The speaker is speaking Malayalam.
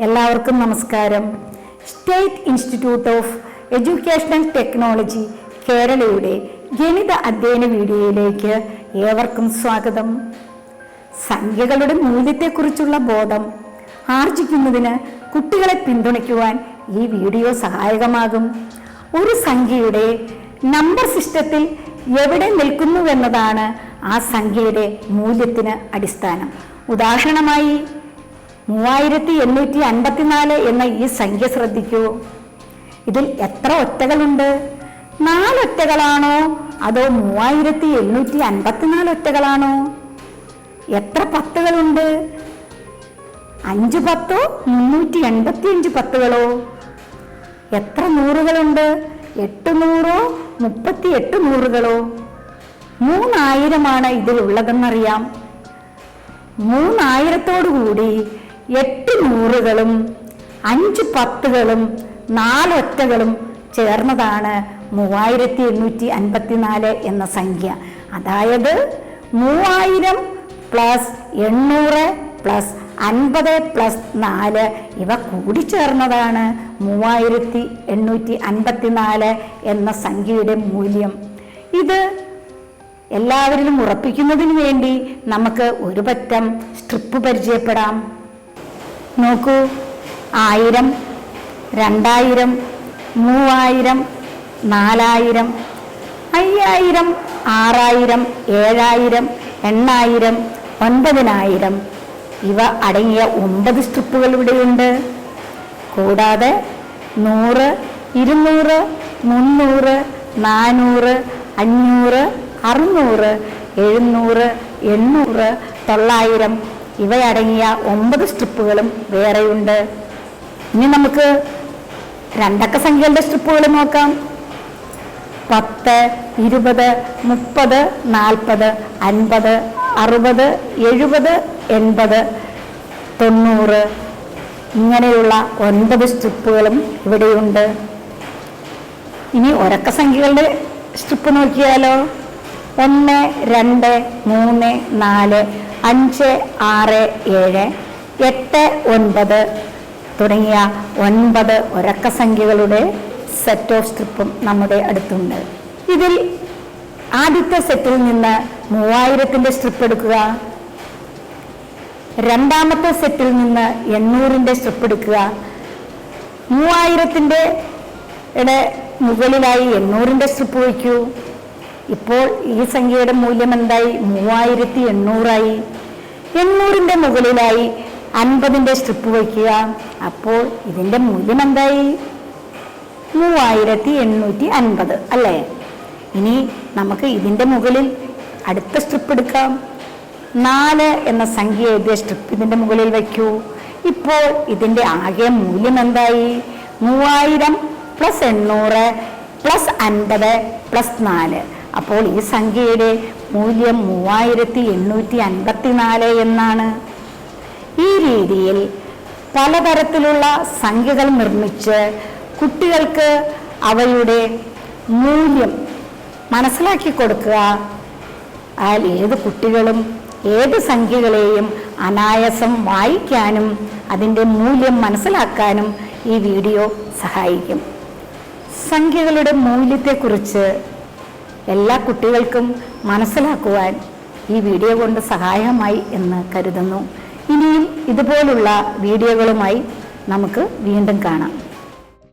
എല്ലാവർക്കും നമസ്കാരം. State institute of educational technology കേരളയുടെ ഗണിത അധ്യയന വീഡിയോയിലേക്ക് ഏവർക്കും സ്വാഗതം. സംഖ്യകളുടെ മൂല്യത്തെക്കുറിച്ചുള്ള ബോധം ആർജിക്കുന്നതിന് കുട്ടികളെ പിന്തുണയ്ക്കുവാൻ ഈ വീഡിയോ സഹായകമാകും. ഒരു സംഖ്യയുടെ നമ്പർ സിസ്റ്റത്തിൽ എവിടെ നിൽക്കുന്നുവെന്നതാണ് ആ സംഖ്യയുടെ മൂല്യത്തിന് അടിസ്ഥാനം. ഉദാഹരണമായി 3854 എന്ന ഈ സംഖ്യ ശ്രദ്ധിക്കൂ. ഇതിൽ എത്ര ഒറ്റകളുണ്ട്? 4 ഒറ്റകളാണോ അതോ 3854 ഒറ്റകളാണോ? എത്ര പത്തുകളുണ്ട്? 5 പത്തോ 385 പത്തുകളോ? എത്ര നൂറുകളുണ്ട്? 8 നൂറോ 38 നൂറുകളോ? 3000 ഇതിലുള്ളതെന്നറിയാം. 3000 8 നൂറുകളും 5 പത്തുകളും 4 ഒറ്റകളും ചേർന്നതാണ് 3854 എന്ന സംഖ്യ. അതായത് 3000 പ്ലസ് 800 പ്ലസ് 50 പ്ലസ് 4 ഇവ കൂടിച്ചേർന്നതാണ് 3854 എന്ന സംഖ്യയുടെ മൂല്യം. ഇത് എല്ലാവരിലും ഉറപ്പിക്കുന്നതിന് വേണ്ടി നമുക്ക് ഒരു പറ്റം സ്ട്രിപ്പ് പരിചയപ്പെടാം. നോക്കൂ, 1000, 2000, 3000, 4000, 5000, 6000, 7000, 8000, 9000 ഇവ അടങ്ങിയ 9 സ്ട്രിപ്പുകൾ ഇവിടെയുണ്ട്. കൂടാതെ 100, 200, 300, 400, 500, 600, 700, 800, 900 ഇവയടങ്ങിയ 9 സ്ട്രിപ്പുകളും വേറെയുണ്ട്. ഇനി നമുക്ക് രണ്ടക്ക സംഖ്യകളുടെ സ്ട്രിപ്പുകൾ നോക്കാം. 10, 20, 30, 40, 50, 60, 70, 80, 90 ഇങ്ങനെയുള്ള 9 സ്ട്രിപ്പുകളും ഇവിടെയുണ്ട്. ഇനി ഒരക്ക സംഖ്യകളുടെ സ്ട്രിപ്പ് നോക്കിയാലോ. 1, 2, 3, 4, 5, 6, 7, 8, 9 തുടങ്ങിയ 9 ഒരക്ക സംഖ്യകളുടെ സെറ്റ് ഓഫ് സ്ട്രിപ്പും നമ്മുടെ അടുത്തുണ്ട്. ഇതിൽ ആദ്യത്തെ സെറ്റിൽ നിന്ന് 3000ന്റെ സ്ട്രിപ്പ് എടുക്കുക. രണ്ടാമത്തെ സെറ്റിൽ നിന്ന് 800ന്റെ സ്ട്രിപ്പ് എടുക്കുക. 3000ന്റെ മുകളിലായി 800ന്റെ സ്ട്രിപ്പ് വയ്ക്കൂ. ഇപ്പോൾ ഈ സംഖ്യയുടെ മൂല്യം എന്തായി? 3800 ആയി. 800ന്റെ മുകളിലായി 50ന്റെ സ്ട്രിപ്പ് വയ്ക്കുക. അപ്പോൾ ഇതിന്റെ മൂല്യം എന്തായി? 3850 അല്ലേ? ഇനി നമുക്ക് ഇതിന്റെ മുകളിൽ അടുത്ത സ്ട്രിപ്പ് എടുക്കാം. 4 എന്ന സംഖ്യ എഴുതിയ സ്ട്രിപ്പ് ഇതിന്റെ മുകളിൽ വയ്ക്കൂ. ഇപ്പോൾ ഇതിന്റെ ആകെ മൂല്യം എന്തായി? 3000 പ്ലസ് 800 പ്ലസ് 50 പ്ലസ് 4. അപ്പോൾ ഈ സംഖ്യയുടെ മൂല്യം 3854 എന്നാണ്. ഈ രീതിയിൽ പലതരത്തിലുള്ള സംഖ്യകൾ നിർമ്മിച്ച് കുട്ടികൾക്ക് അവയുടെ മൂല്യം മനസ്സിലാക്കി കൊടുക്കുക. ഏത് കുട്ടികളും ഏത് സംഖ്യകളെയും അനായാസം വായിക്കാനും അതിൻ്റെ മൂല്യം മനസ്സിലാക്കാനും ഈ വീഡിയോ സഹായിക്കും. സംഖ്യകളുടെ മൂല്യത്തെക്കുറിച്ച് എല്ലാ കുട്ടികൾക്കും മനസ്സിലാക്കുവാൻ ഈ വീഡിയോ കൊണ്ട് സഹായമായി എന്ന് കരുതുന്നു. ഇനിയും ഇതുപോലുള്ള വീഡിയോകളുമായി നമുക്ക് വീണ്ടും കാണാം.